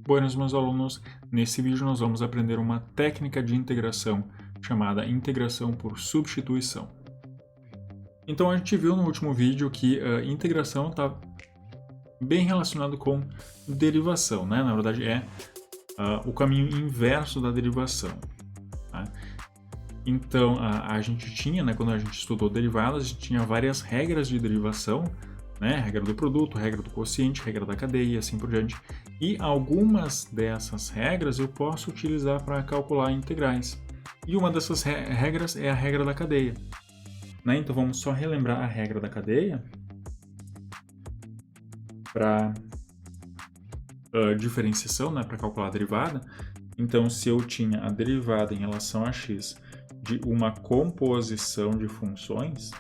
Buenos, meus alunos, nesse vídeo nós vamos aprender uma técnica de integração chamada integração por substituição. Então a gente viu no último vídeo que a integração está bem relacionado com derivação, né? Na verdade é o caminho inverso da derivação. Tá? Então a gente tinha, né, quando a gente estudou derivadas, a gente tinha várias regras de derivação, né? Regra do produto, regra do quociente, regra da cadeia e assim por diante. E algumas dessas regras eu posso utilizar para calcular integrais. E uma dessas regras é a regra da cadeia. Né? Então vamos só relembrar a regra da cadeia para diferenciação, né? Para calcular a derivada. Então se eu tinha a derivada em relação a x de uma composição de funções,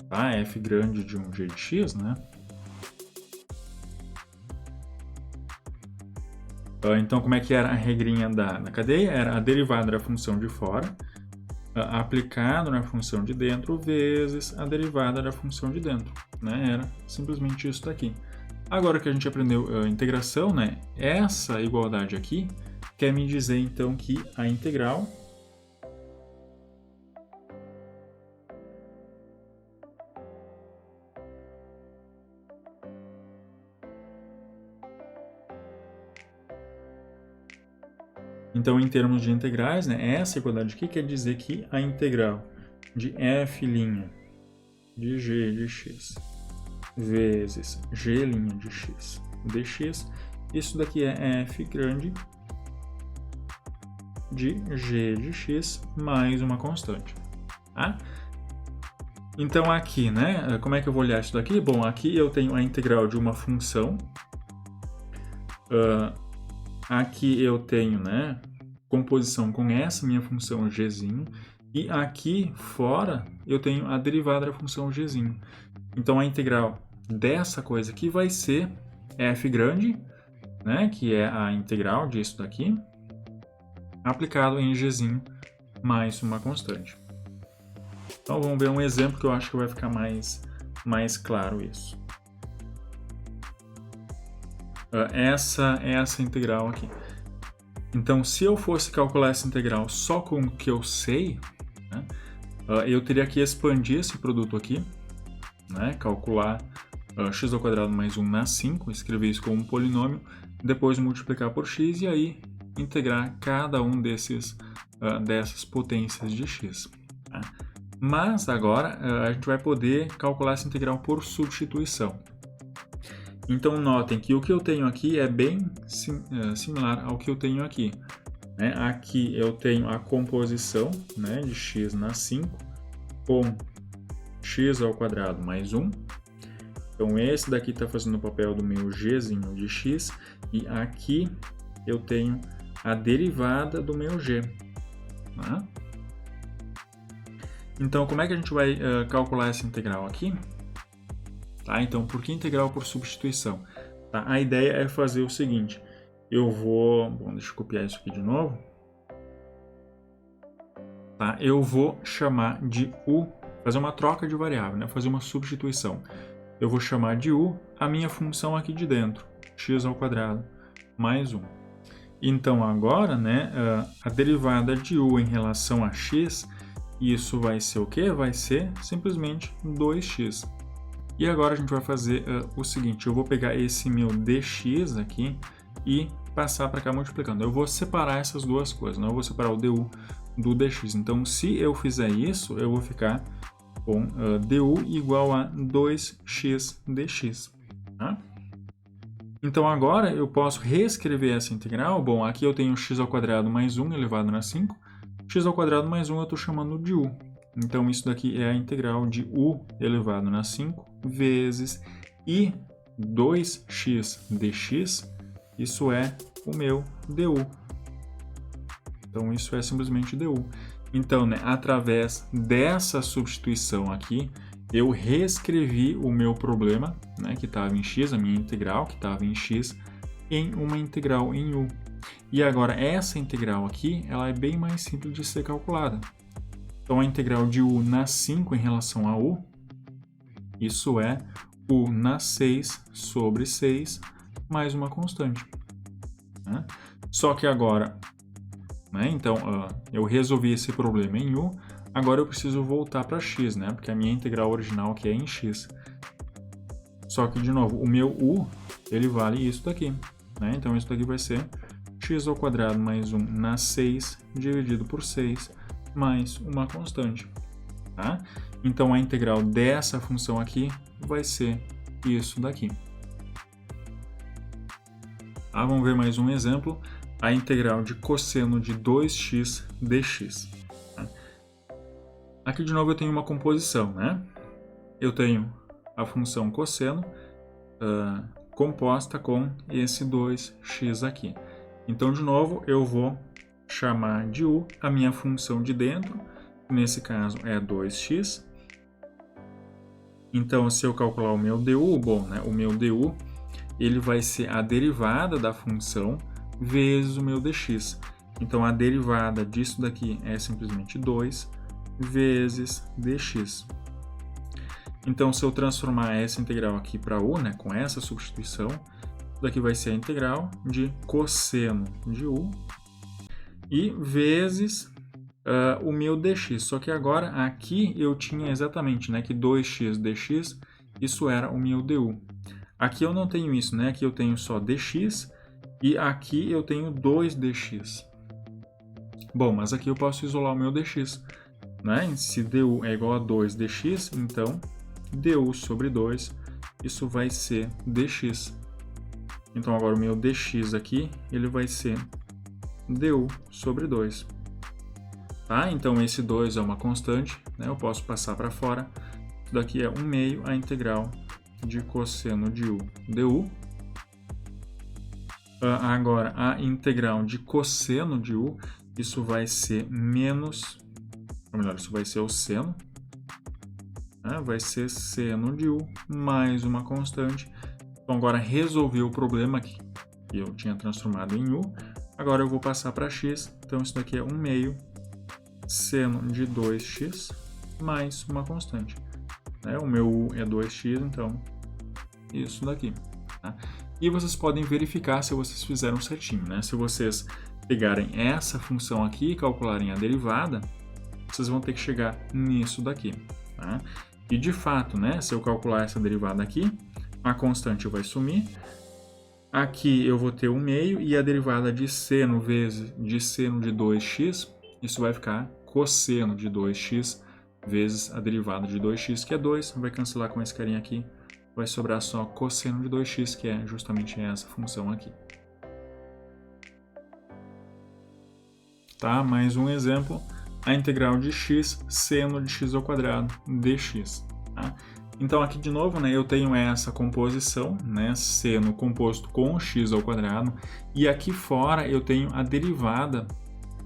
tá? F grande de um g de x, né? Então, como é que era a regrinha da cadeia? Era a derivada da função de fora, aplicado na função de dentro, vezes a derivada da função de dentro. Né? Era simplesmente isso daqui. Agora que a gente aprendeu a integração, né? Essa igualdade aqui quer me dizer, então, que a integral Então, em termos de integrais, né, essa igualdade aqui quer dizer que a integral de f' de g de x vezes g' de x dx, isso daqui é f grande de g de x mais uma constante. Tá? Então, aqui, né, como é que eu vou olhar isso daqui? Bom, aqui eu tenho a integral de uma função. Aqui eu tenho, né, composição com essa minha função gzinho, e aqui fora eu tenho a derivada da função gzinho. Então a integral dessa coisa aqui vai ser f grande, né, que é a integral disso daqui, aplicado em gzinho mais uma constante. Então vamos ver um exemplo que eu acho que vai ficar mais claro isso. Essa integral aqui. Então, se eu fosse calcular essa integral só com o que eu sei, né, eu teria que expandir esse produto aqui, né, calcular x² mais 1 na 5, escrever isso como um polinômio, depois multiplicar por x e aí integrar cada um dessas potências de x. Tá? Mas agora a gente vai poder calcular essa integral por substituição. Então, notem que o que eu tenho aqui é bem similar ao que eu tenho aqui. Né? Aqui eu tenho a composição, né, de x na 5 com x² mais 1. Então, esse daqui está fazendo o papel do meu gzinho de x. E aqui eu tenho a derivada do meu g. Tá? Então, como é que a gente vai calcular essa integral aqui? Tá? Então, por que integral por substituição? Tá? A ideia é fazer o seguinte, deixa eu copiar isso aqui de novo. Tá? Eu vou chamar de u, fazer uma troca de variável, né? Fazer uma substituição. Eu vou chamar de u a minha função aqui de dentro, x² mais 1. Então, agora, né, a derivada de u em relação a x, isso vai ser o quê? Vai ser simplesmente 2x. E agora a gente vai fazer o seguinte, eu vou pegar esse meu dx aqui e passar para cá multiplicando. Eu vou separar essas duas coisas, né? Eu vou separar o du do dx. Então, se eu fizer isso, eu vou ficar com du igual a 2x dx. Tá? Então, agora eu posso reescrever essa integral. Bom, aqui eu tenho x² mais 1 elevado a 5. x² mais 1 eu estou chamando de u. Então, isso daqui é a integral de u elevado a 5 vezes i 2x dx, isso é o meu du. Então, isso é simplesmente du. Então, né, através dessa substituição aqui, eu reescrevi o meu problema, né, que estava em x, a minha integral, que estava em x, em uma integral em u. E agora, essa integral aqui, ela é bem mais simples de ser calculada. Então, a integral de u na 5 em relação a u, isso é u na 6 sobre 6 mais uma constante. Né? Só que agora, né, então, eu resolvi esse problema em u, agora eu preciso voltar para x, né, porque a minha integral original aqui é em x. Só que, de novo, o meu u, ele vale isso daqui. Né? Então, isso daqui vai ser x² mais 1 na 6 dividido por 6 mais uma constante. Tá? Então, a integral dessa função aqui vai ser isso daqui. Tá? Vamos ver mais um exemplo. A integral de cosseno de 2x dx. Tá? Aqui, de novo, eu tenho uma composição. Né? Eu tenho a função cosseno composta com esse 2x aqui. Então, de novo, eu vou chamar de u a minha função de dentro, nesse caso é 2x. Então, se eu calcular o meu du, bom, né, o meu du ele vai ser a derivada da função vezes o meu dx. Então, a derivada disso daqui é simplesmente 2 vezes dx. Então, se eu transformar essa integral aqui para u, né, com essa substituição, isso daqui vai ser a integral de cosseno de u e vezes o meu dx. Só que agora aqui eu tinha exatamente, né, que 2x dx, isso era o meu du. Aqui eu não tenho isso, né? Aqui eu tenho só dx e aqui eu tenho 2dx. Bom, mas aqui eu posso isolar o meu dx. Né? Se du é igual a 2dx, então du sobre 2, isso vai ser dx. Então agora o meu dx aqui, ele vai ser du sobre 2. Tá? Então esse 2 é uma constante, né? Eu posso passar para fora. Isso daqui é 1/2 a integral de cosseno de u du. Agora a integral de cosseno de u, isso vai ser menos, ou melhor, isso vai ser o seno. Vai ser seno de u mais uma constante. Então, agora resolvi o problema que eu tinha transformado em u. Agora eu vou passar para x. Então, isso daqui é 1/2 seno de 2x mais uma constante. O meu u é 2x, então isso daqui. Tá? E vocês podem verificar se vocês fizeram certinho. Né? Se vocês pegarem essa função aqui e calcularem a derivada, vocês vão ter que chegar nisso daqui. Tá? E de fato, né, se eu calcular essa derivada aqui, a constante vai sumir. Aqui eu vou ter 1/2 e a derivada de seno vezes de seno de 2x, isso vai ficar cosseno de 2x vezes a derivada de 2x, que é 2, vai cancelar com esse carinha aqui, vai sobrar só cosseno de 2x, que é justamente essa função aqui. Tá? Mais um exemplo. A integral de x seno de x² dx. Tá? Então, aqui de novo, né, eu tenho essa composição, né, seno composto com x², e aqui fora eu tenho a derivada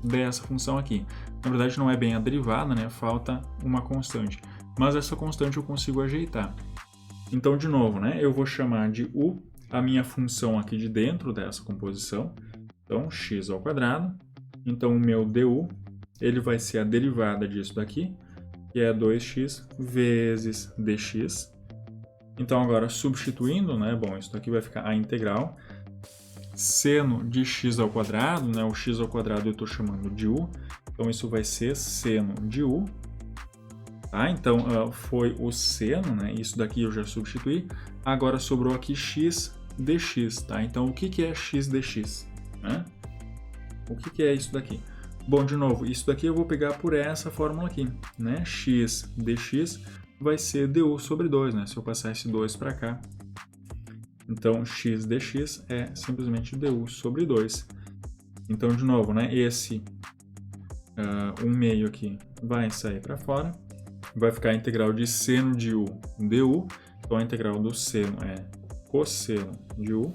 dessa função aqui. Na verdade, não é bem a derivada, né, falta uma constante, mas essa constante eu consigo ajeitar. Então, de novo, né, eu vou chamar de u a minha função aqui de dentro dessa composição, então x². Então, o meu du ele vai ser a derivada disso daqui, que é 2x vezes dx. Então, agora, substituindo, né, bom, isso daqui vai ficar a integral seno de x², né, o x² eu estou chamando de u, então isso vai ser seno de u. Tá? Então, foi o seno, né, isso daqui eu já substituí, agora sobrou aqui x dx. Tá? Então, o que é x dx? Né? O que é isso daqui? Bom, de novo, isso daqui eu vou pegar por essa fórmula aqui, né? X dx vai ser du sobre 2, né? Se eu passar esse 2 para cá. Então, x dx é simplesmente du sobre 2. Então, de novo, né? Esse 1/2 aqui vai sair para fora. Vai ficar a integral de seno de u du. Então, a integral do seno é cosseno de u.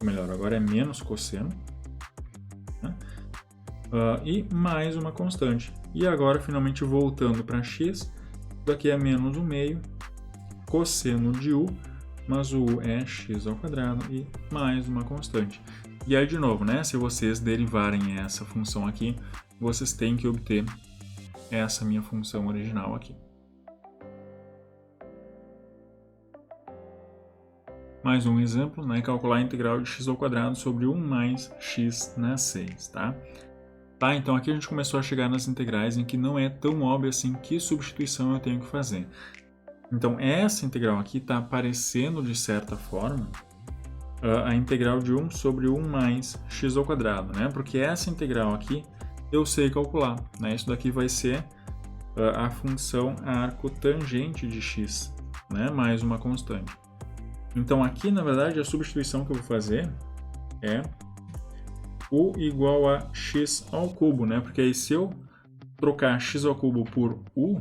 Ou melhor, agora é menos cosseno. E mais uma constante. E agora, finalmente, voltando para x, daqui é menos 1/2 cosseno de u, mas o u é x² e mais uma constante. E aí, de novo, né, se vocês derivarem essa função aqui, vocês têm que obter essa minha função original aqui. Mais um exemplo, né? Calcular a integral de x ao quadrado sobre 1 mais x na 6, tá? Tá, então aqui a gente começou a chegar nas integrais em que não é tão óbvio assim que substituição eu tenho que fazer. Então, essa integral aqui está aparecendo, de certa forma, a integral de 1 sobre 1 mais x ao quadrado, né? Porque essa integral aqui eu sei calcular, né? Isso daqui vai ser a função arco tangente de x, né? Mais uma constante. Então, aqui, na verdade, a substituição que eu vou fazer é u igual a x ao cubo, né? Porque aí se eu trocar x ao cubo por u,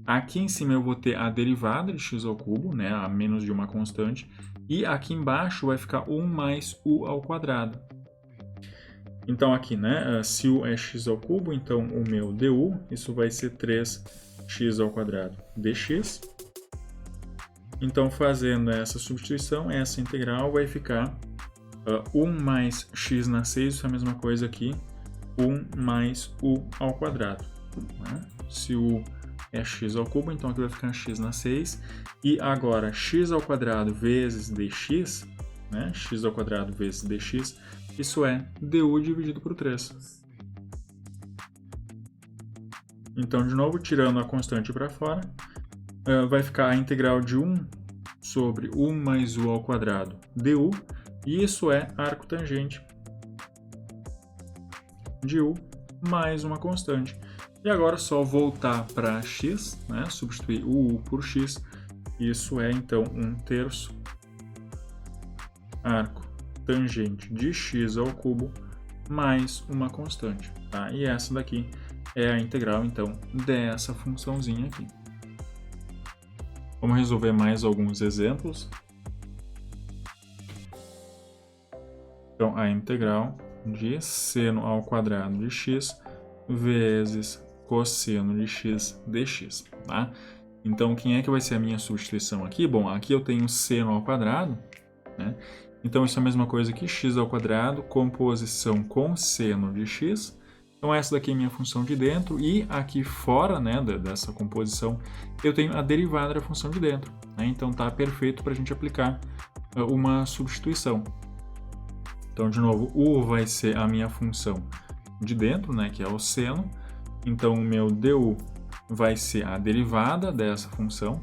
aqui em cima eu vou ter a derivada de x ao cubo, né? A menos de uma constante, e aqui embaixo vai ficar 1 mais u ao quadrado. Então aqui, né? Se u é x ao cubo, então o meu du, isso vai ser 3x ao quadrado dx. Então fazendo essa substituição, essa integral vai ficar 1 mais x na 6, isso é a mesma coisa aqui, 1 mais u ao quadrado. Né? Se u é x ao cubo, então aqui vai ficar x na 6. E agora, x ao quadrado vezes dx, né? X ao quadrado vezes dx, isso é du dividido por 3. Então, de novo, tirando a constante para fora, vai ficar a integral de 1 sobre 1 mais u ao quadrado du, e isso é arco tangente de u mais uma constante. E agora só voltar para x, né? Substituir o u por x, isso é então 1/3 arco tangente de x ao cubo mais uma constante. Tá? E essa daqui é a integral então dessa funçãozinha aqui. Vamos resolver mais alguns exemplos. Então, a integral de seno ao quadrado de x vezes cosseno de x dx, tá? Então, quem é que vai ser a minha substituição aqui? Bom, aqui eu tenho seno ao quadrado, né? Então, isso é a mesma coisa que x ao quadrado, composição com seno de x. Então, essa daqui é a minha função de dentro, e aqui fora, né, dessa composição, eu tenho a derivada da função de dentro, né? Então, tá perfeito para a gente aplicar uma substituição. Então, de novo, u vai ser a minha função de dentro, né, que é o seno. Então, o meu du vai ser a derivada dessa função,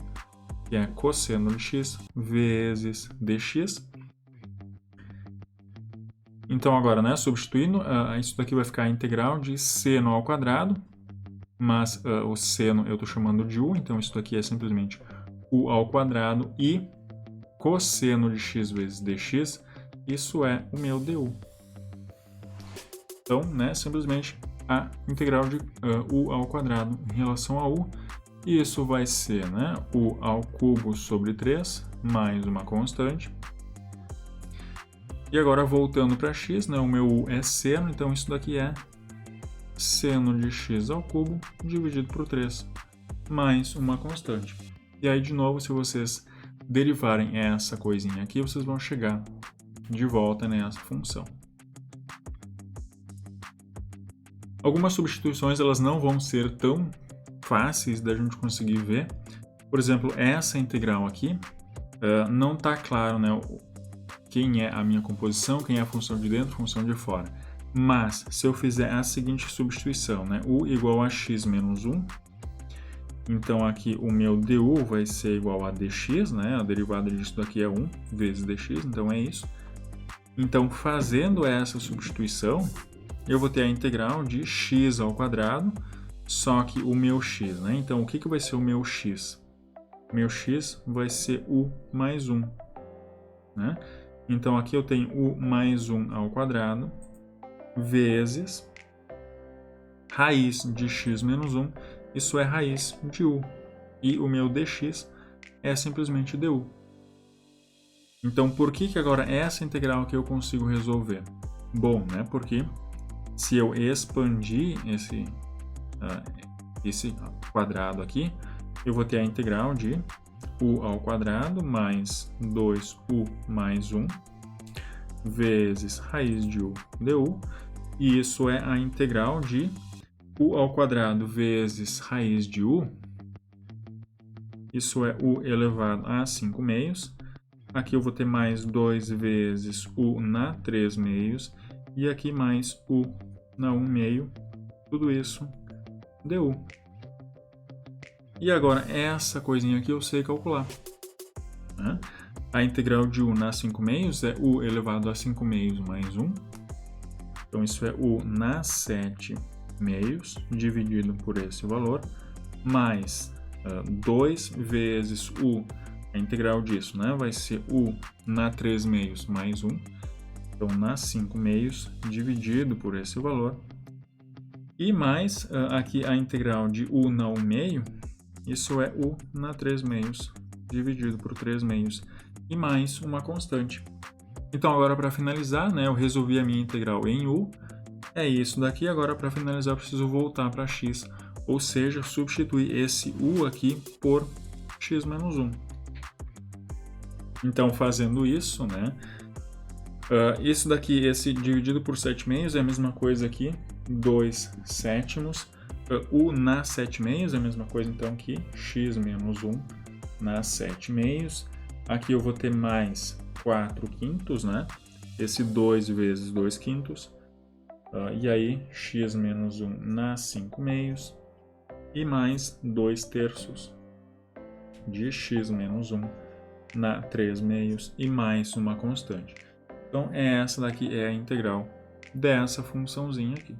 que é cosseno de x vezes dx. Então, agora, né, substituindo, isso daqui vai ficar a integral de seno ao quadrado, mas o seno eu estou chamando de u, então isso daqui é simplesmente u ao quadrado, e cosseno de x vezes dx, isso é o meu du. Então, né, simplesmente a integral de u ao quadrado em relação a u, e isso vai ser, né, u ao cubo sobre 3 mais uma constante. E agora, voltando para x, né, o meu u é seno, então isso daqui é seno de x ao cubo dividido por 3 mais uma constante. E aí, de novo, se vocês derivarem essa coisinha aqui, vocês vão chegar de volta nessa função. Algumas substituições elas não vão ser tão fáceis da gente conseguir ver. Por exemplo, essa integral aqui, não está claro, né, quem é a minha composição, quem é a função de dentro, função de fora. Mas, se eu fizer a seguinte substituição, né, u igual a x menos 1, então aqui o meu du vai ser igual a dx, né, a derivada disso daqui é 1 vezes dx, então é isso. Então, fazendo essa substituição, eu vou ter a integral de x ao quadrado, só que o meu x, né? Então, o que vai ser o meu x? O meu x vai ser u mais 1, né? Então, aqui eu tenho u mais 1 ao quadrado vezes raiz de x menos 1, isso é raiz de u. E o meu dx é simplesmente du. Então, por que agora essa integral aqui eu consigo resolver? Bom, né? Porque se eu expandir esse quadrado aqui, eu vou ter a integral de u ao quadrado mais 2u mais 1 vezes raiz de u du, e isso é a integral de u ao quadrado vezes raiz de u, isso é u elevado a 5 meios. Aqui eu vou ter mais 2 vezes u na 3 meios. E aqui mais u na 1 meio. Tudo isso du. E agora, essa coisinha aqui eu sei calcular, né? A integral de u na 5 meios é u elevado a 5 meios mais 1. Então, isso é u na 7 meios, dividido por esse valor, mais 2 vezes u, a integral disso, né? Vai ser u na 3 meios mais 1. Então, na 5 meios, dividido por esse valor. E mais aqui a integral de u na 1 meio, isso é u na 3 meios, dividido por 3 meios, e mais uma constante. Então, agora para finalizar, né, eu resolvi a minha integral em u, é isso daqui. Agora, para finalizar, eu preciso voltar para x, ou seja, substituir esse u aqui por x menos 1. Então, fazendo isso, né, isso daqui, esse dividido por 7 meios é a mesma coisa aqui, 2 sétimos. U na 7 meios é a mesma coisa, então, que x menos 1 na 7 meios. Aqui eu vou ter mais 4 quintos, né? Esse 2 vezes 2 quintos. E aí, x menos 1 na 5 meios. E mais 2 terços de x menos 1 na 3 meios. E mais uma constante. Então, essa daqui é a integral dessa funçãozinha aqui.